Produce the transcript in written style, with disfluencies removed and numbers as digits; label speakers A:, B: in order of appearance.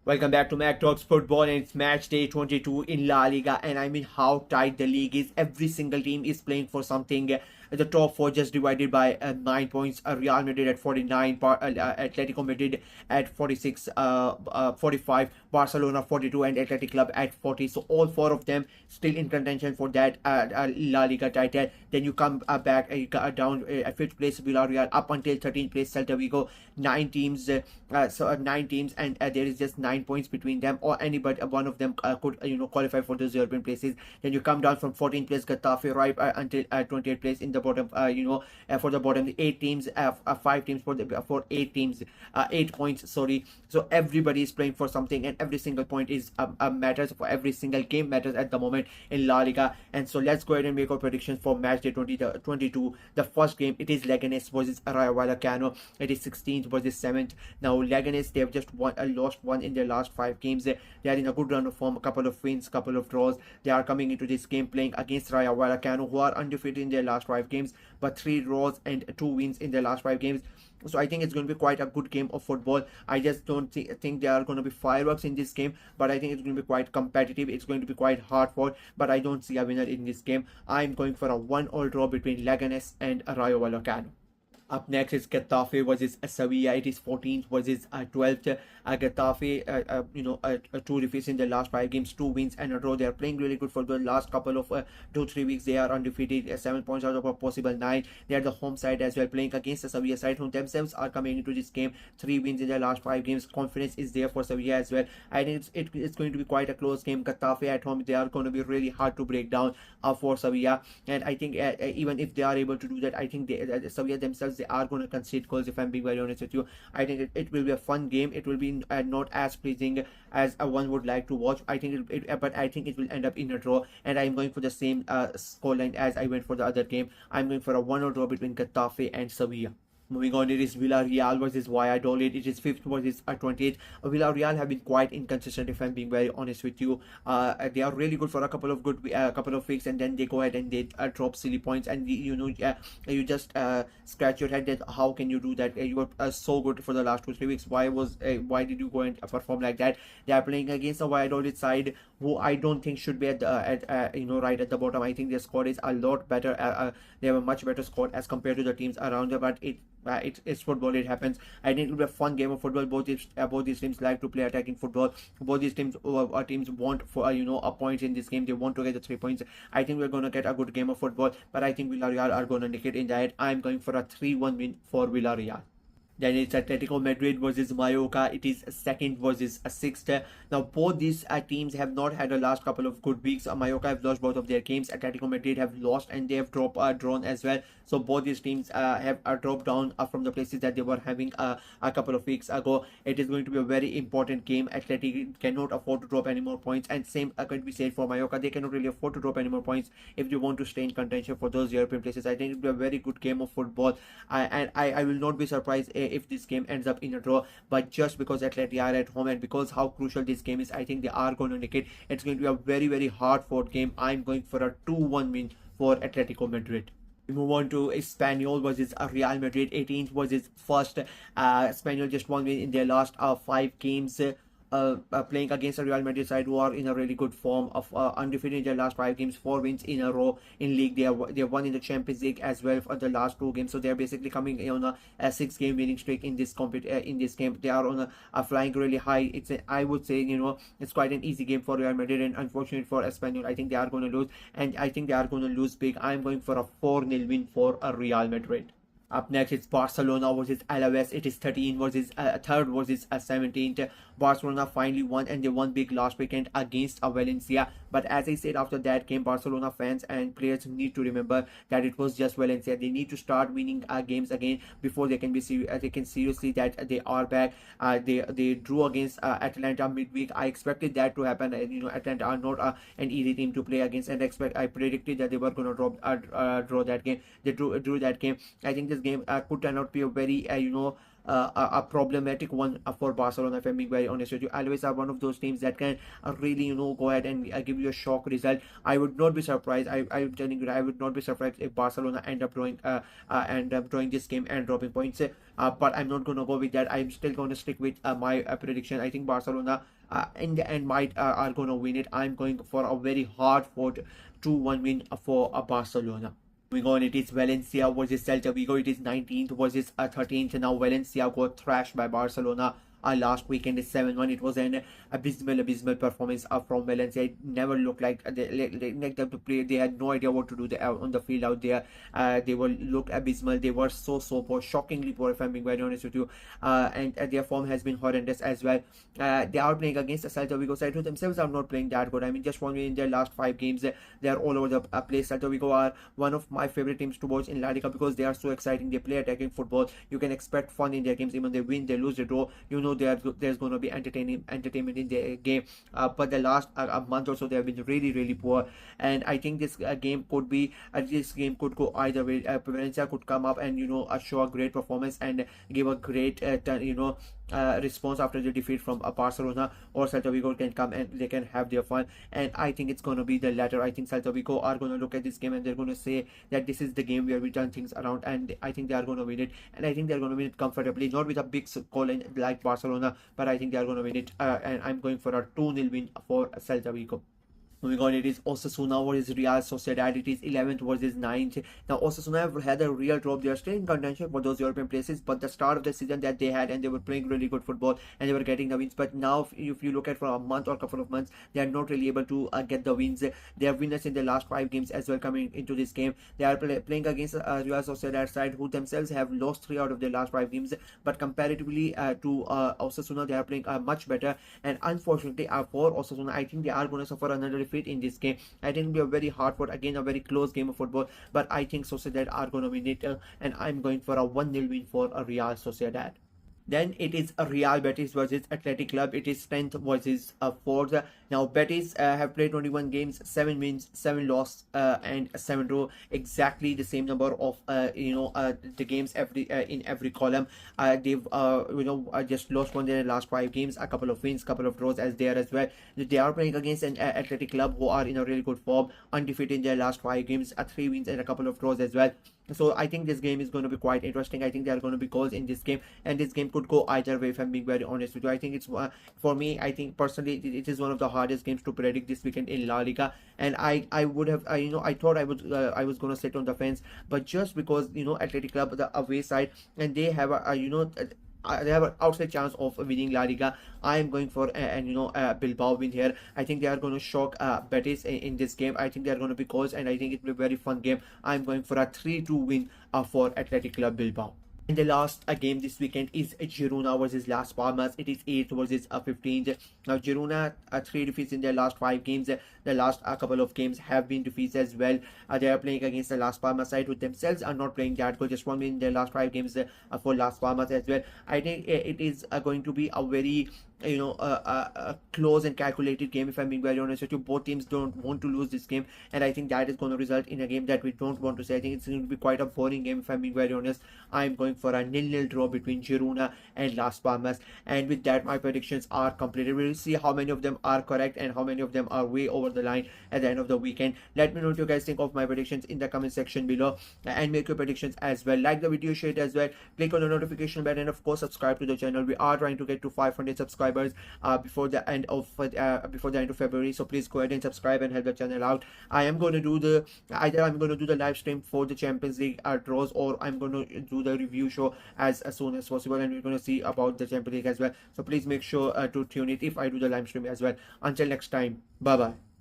A: Welcome back to Mac Talks Football, and it's match day 22 in La Liga. And I mean, how tight the league is. Every single team is playing for something. The top four just divided by 9 points. Real Madrid at 49, Atletico Madrid at 46, 45, Barcelona 42, and Athletic Club at 40. So all four of them still in contention for that La Liga title. Then you come back down at 5th place Villarreal, up until 13th place Celta Vigo. 9 teams, 9 teams, and there is just 9 points between them, or anybody one of them could qualify for those European places. Then you come down from 14th place Getafe right until 28th place in the bottom. For the bottom, the 8 teams, 5 teams for 8 teams, 8 points. Sorry. So everybody is playing for something, and every single point is matters. For every single game matters at the moment in La Liga. And so let's go ahead and make our predictions for match day 22. The first game, it is Leganes versus Rayo Vallecano. It is 16th versus 7th. Now Leganes, they have just lost one in their last 5 games. They are in a good run of form, a couple of wins, couple of draws. They are coming into this game playing against Rayo Vallecano, who are undefeated in their last 5 games, but 3 draws and 2 wins in their last 5 games. So I think it's going to be quite a good game of football. I just don't think there are going to be fireworks in this game, but I think it's going to be quite competitive. It's going to be quite hard fought, but I don't see a winner in this game. I'm going for a 1-1 draw between Leganes and Rayo Vallecano. Up next is Getafe versus Sevilla. It is 14th versus 12th. Getafe, 2 defeats in the last 5 games, 2 wins and a draw. They are playing really good for the last couple of 2-3 weeks. They are undefeated, 7 points out of a possible 9. They are the home side as well, playing against the Sevilla side, who themselves are coming into this game 3 wins in the last 5 games. Confidence is there for Sevilla as well. I think it's going to be quite a close game. Getafe at home, they are going to be really hard to break down for Sevilla, and I think even if they are able to do that, I think Sevilla themselves, they are going to concede goals. If I'm being very honest with you, I think it will be a fun game. It will be not as pleasing as one would like to watch. I think but I think it will end up in a draw, and I'm going for the same scoreline as I went for the other game. I'm going for a 1-1 draw between Getafe and Sevilla. Moving on, it is Villarreal versus Valladolid. It is 5th versus 28th. Villarreal have been quite inconsistent, if I'm being very honest with you. They are really good for a couple of weeks, and then they go ahead and they drop silly points, and you just scratch your head that how can you do that? You were so good for the last 2-3 weeks. Why did you go and perform like that? They are playing against a Valladolid side who I don't think should be right at the bottom. I think their squad is a lot better. They have a much better squad as compared to the teams around them, but it's football. It happens. I think it will be a fun game of football. Both these teams like to play attacking football. Both these teams want for a point in this game. They want to get the 3 points. I think we're going to get a good game of football, but I think Villarreal are going to nick it in that. I'm going for a 3-1 win for Villarreal. Then it's Atletico Madrid versus Mallorca. It is 2nd versus 6th. Now both these teams have not had the last couple of good weeks. Mallorca have lost both of their games. Atletico Madrid have lost and they have drawn as well. So both these teams have dropped down from the places that they were having a couple of weeks ago. It is going to be a very important game. Atletico cannot afford to drop any more points, and same can be said for Mallorca. They cannot really afford to drop any more points if they want to stay in contention for those European places. I think it will be a very good game of football, and I will not be surprised if this game ends up in a draw. But just because Atleti are at home and because how crucial this game is, I think they are going to nick it. It's going to be a very, very hard fought game. I'm going for a 2-1 win for Atletico Madrid. We move on to Espanyol versus Real Madrid. 18th versus 1st. Espanyol just 1 win in their last 5 games. Playing against a Real Madrid side who are in a really good form of undefeated in their last 5 games, 4 wins in a row in league. They have won in the Champions League as well for the last 2 games. So they are basically coming on a 6-game winning streak in this game. They are on a flying really high. I would say it's quite an easy game for Real Madrid, and unfortunate for Espanyol. I think they are going to lose, and I think they are going to lose big. I'm going for a 4-0 win for a Real Madrid. Up next, it's Barcelona versus Alaves. It is 3rd versus 17th. Barcelona finally won, and they won big last weekend against Valencia. But as I said after that game, Barcelona fans and players need to remember that it was just Valencia. They need to start winning games again before they can seriously that they are back. They drew against Atlanta midweek. I expected that to happen. Atlanta are not an easy team to play against, and I predicted that they were going to draw that game. They drew that game. I think this game could turn out to be a very a problematic one for Barcelona. If I'm being very honest with you, always are one of those teams that can really go ahead and give you a shock result. I would not be surprised. I'm telling you, I would not be surprised if Barcelona end up drawing this game and dropping points. But I'm not gonna go with that. I'm still gonna stick with my prediction. I think Barcelona in the end might are gonna win it. I'm going for a very hard fought 2-1 win for Barcelona. Moving on, it is Valencia versus Celta Vigo. It is 19th versus 13th. Now Valencia got thrashed by Barcelona last weekend is 7-1. It was an abysmal performance from Valencia. It never looked like like them to play. They had no idea what to do on the field out there. They were looked abysmal. They were so poor, shockingly poor, if I'm being very honest with you. And their form has been horrendous as well. They are playing against the Celta Vigo side who themselves are not playing that good. I mean, just one win in their last 5 games. They are all over the place. Celta Vigo are one of my favorite teams to watch in La Liga because they are so exciting. They play attacking football. You can expect fun in their games. Even they win, they lose, they draw. There's going to be entertainment in the game. But the last a month or so, they have been really poor. And I think this game could go either way. Valencia could come up and show a great performance and give a great response after the defeat from Barcelona, or Celta Vigo can come and they can have their fun. And I think it's going to be the latter. I think Celta Vigo are going to look at this game and they're going to say that this is the game where we turn things around, and I think they are going to win it. And I think they're going to win it comfortably, not with a big score like Barcelona, but I think they are going to win it. And I'm going for a 2-0 win for Celta Vigo. Moving on, it is Osasuna versus Real Sociedad. It is 11th versus 9th. Now, Osasuna have had a real drop. They are still in contention for those European places, but the start of the season that they had, and they were playing really good football, and they were getting the wins. But now, if you look at for a month or a couple of months, they are not really able to get the wins. They have winners in the last 5 games as well coming into this game. They are playing against Real Sociedad side who themselves have lost 3 out of their last 5 games. But comparatively to Osasuna, they are playing much better. And unfortunately, for Osasuna, I think they are going to suffer another defeat in this game. I think it'll be a very hard fought, again a very close game of football, but I think Sociedad are going to win it, and I'm going for a 1-0 win for a Real Sociedad. Then it is a Real Betis versus Athletic Club. It is 10th versus 4th. Now Betis have played 21 games, 7 wins, 7 losses, and 7 draw. Exactly the same number of the games in every column. They've just lost one in their last 5 games. A couple of wins, couple of draws as there as well. They are playing against an Athletic Club who are in a really good form, undefeated in their last 5 games, 3 wins and a couple of draws as well. So I think this game is going to be quite interesting. I think there are going to be goals in this game, and this game could go either way, if I'm being very honest with you. I think it's for me, I think personally it is one of the hardest games to predict this weekend in La Liga. And I would have I thought I was going to sit on the fence, but just because Athletic Club, the away side, and they have they have an outside chance of winning La Liga. I am going for Bilbao win here. I think they are going to shock Betis in this game. I think they are going to be close, and I think it will be a very fun game. I'm going for a 3-2 win for Athletic Club Bilbao. And the last game this weekend is Girona versus Las Palmas. It is 8th versus 15th. Now Girona 3 defeats in their last 5 games. The last couple of games have been defeats as well. They are playing against the Las Palmas side who themselves are not playing that good. Just 1 win in their last 5 games for Las Palmas as well. I think it is going to be a very a close and calculated game, if I'm being very honest with you. Both teams don't want to lose this game, and I think that is going to result in a game that we don't want to see. I think it's going to be quite a boring game, if I'm being very honest. I'm going for a 0-0 draw between Girona and Las Palmas, and with that my predictions are completed. We'll see how many of them are correct and how many of them are way over the line at the end of the weekend. Let me know what you guys think of my predictions in the comment section below, and make your predictions as well. Like the video, share it as well, click on the notification bell, and of course subscribe to the channel. We are trying to get to 500 subscribers before the end of February, so please go ahead and subscribe and help the channel out. I'm going to do the live stream for the Champions League draws, or I'm going to do the review show as soon as possible, and we're going to see about the Champions League as well. So please make sure to tune it if I do the live stream as well. Until next time, bye bye.